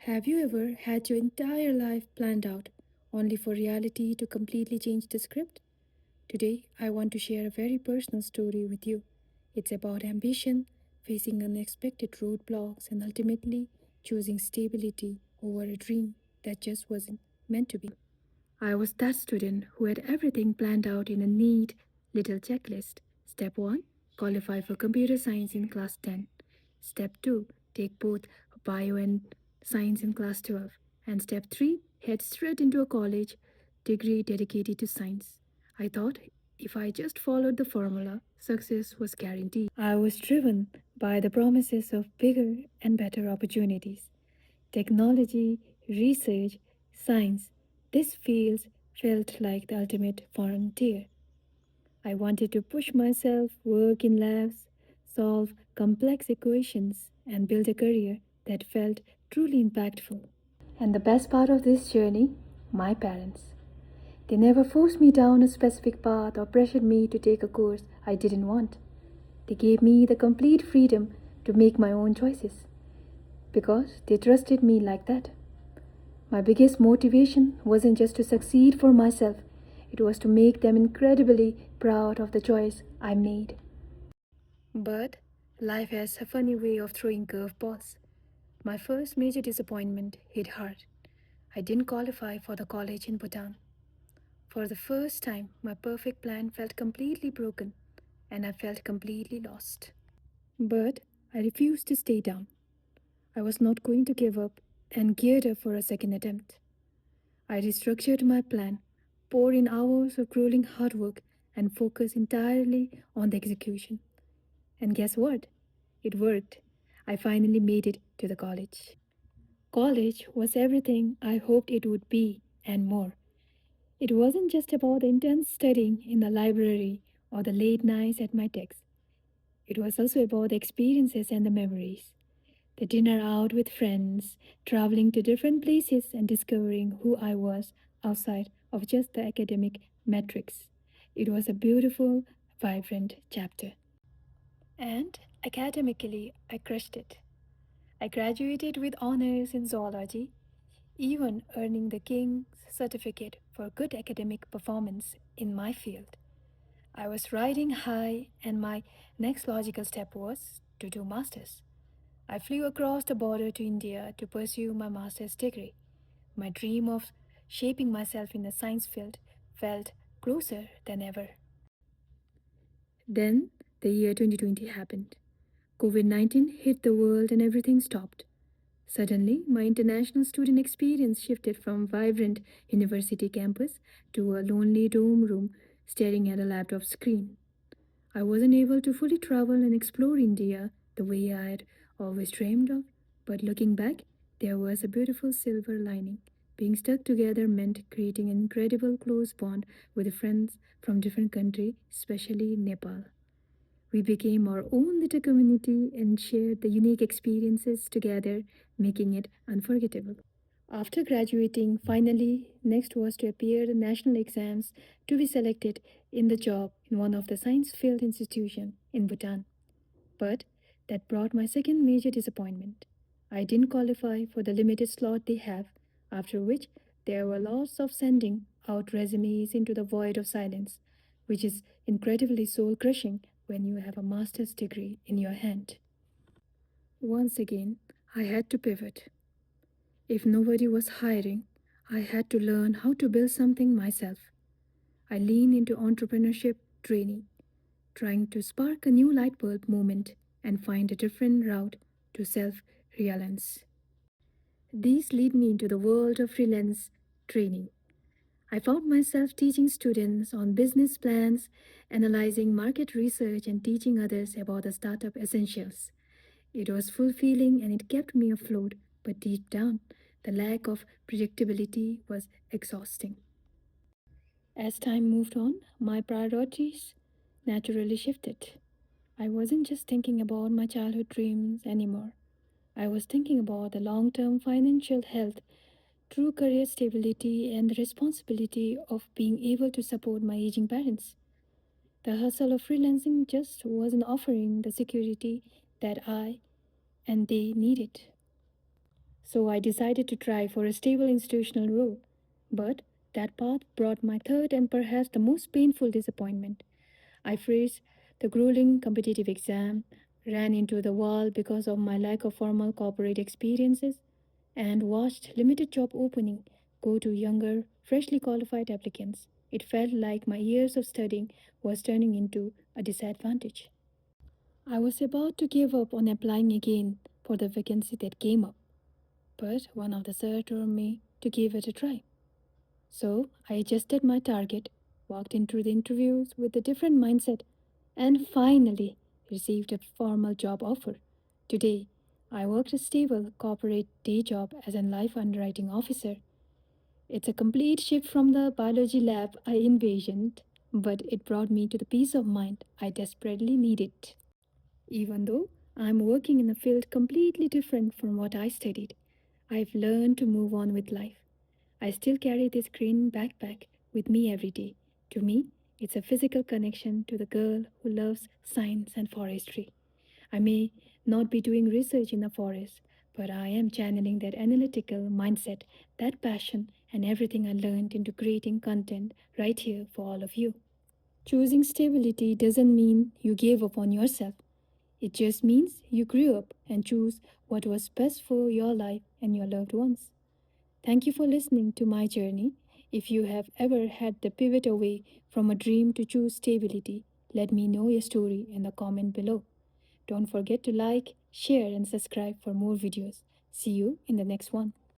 Have you ever had your entire life planned out only for reality to completely change the script? Today, I want to share a very personal story with you. It's about ambition, facing unexpected roadblocks, and ultimately choosing stability over a dream that just wasn't meant to be. I was that student who had everything planned out in a neat little checklist. Step 1, qualify for computer science in class 10. Step 2, take both bio and science in class 12. And step 3, head straight into a college degree dedicated to science. I thought if I just followed the formula, success was guaranteed. I was driven by the promises of bigger and better opportunities. Technology, research, science, these fields felt like the ultimate frontier. I wanted to push myself, work in labs, solve complex equations, and build a career that felt truly impactful. And the best part of this journey, my parents. They never forced me down a specific path or pressured me to take a course I didn't want. They gave me the complete freedom to make my own choices because they trusted me like that. My biggest motivation wasn't just to succeed for myself, it was to make them incredibly proud of the choice I made. But life has a funny way of throwing curveballs. My first major disappointment hit hard. I didn't qualify for the college in Bhutan. For the first time, my perfect plan felt completely broken, and I felt completely lost. But I refused to stay down. I was not going to give up and geared up for a second attempt. I restructured my plan, poured in hours of grueling hard work, and focused entirely on the execution. And guess what? It worked. I finally made it to the college. College was everything I hoped it would be and more. It wasn't just about the intense studying in the library or the late nights at my desk. It was also about the experiences and the memories. The dinner out with friends, traveling to different places, and discovering who I was outside of just the academic metrics. It was a beautiful, vibrant chapter. And academically, I crushed it. I graduated with honors in zoology, even earning the King's certificate for good academic performance in my field. I was riding high, and my next logical step was to do masters. I flew across the border to India to pursue my master's degree. My dream of shaping myself in the science field felt closer than ever. Then the year 2020 happened. COVID 19 hit the world and everything stopped. Suddenly, my international student experience shifted from vibrant university campus to a lonely dorm room staring at a laptop screen. I wasn't able to fully travel and explore India the way I had always dreamed of, but looking back, there was a beautiful silver lining. Being stuck together meant creating an incredible close bond with friends from different countries, especially Nepal. We became our own little community and shared the unique experiences together, making it unforgettable. After graduating, finally, next was to appear the national exams to be selected in the job in one of the science field institution in Bhutan. But that brought my second major disappointment. I didn't qualify for the limited slot they have, after which there were lots of sending out resumes into the void of silence, which is incredibly soul crushing when you have a master's degree in your hand. Once again, I had to pivot. If nobody was hiring, I had to learn how to build something myself. I leaned into entrepreneurship training, trying to spark a new light bulb moment and find a different route to self reliance. These lead me into the world of freelance training. I found myself teaching students on business plans, analyzing market research, and teaching others about the startup essentials. It was fulfilling and it kept me afloat, but deep down, the lack of predictability was exhausting. As time moved on, my priorities naturally shifted. I wasn't just thinking about my childhood dreams anymore. I was thinking about the long term financial health, true career stability, and the responsibility of being able to support my aging parents. The hustle of freelancing just wasn't offering the security that I and they needed. So I decided to try for a stable institutional role. But that path brought my third and perhaps the most painful disappointment. I faced the grueling competitive exam, ran into the wall because of my lack of formal corporate experiences, and watched limited job opening go to younger, freshly qualified applicants. It felt like my years of studying was turning into a disadvantage. I was about to give up on applying again for the vacancy that came up, but one of the sir told me to give it a try. So I adjusted my target, walked into the interviews with a different mindset, and finally received a formal job offer. Today, I work a stable corporate day job as a life underwriting officer. It's a complete shift from the biology lab I envisioned, but it brought me to the peace of mind I desperately needed. Even though I'm working in a field completely different from what I studied, I've learned to move on with life. I still carry this green backpack with me every day. To me, it's a physical connection to the girl who loves science and forestry. I may not be doing research in the forest, but I am channeling that analytical mindset, that passion, and everything I learned into creating content right here for all of you. Choosing stability doesn't mean you gave up on yourself. It just means you grew up and choose what was best for your life and your loved ones. Thank you for listening to my journey. If you have ever had the pivot away from a dream to choose stability, let me know your story in the comment below. Don't forget to like, share, and subscribe for more videos. See you in the next one.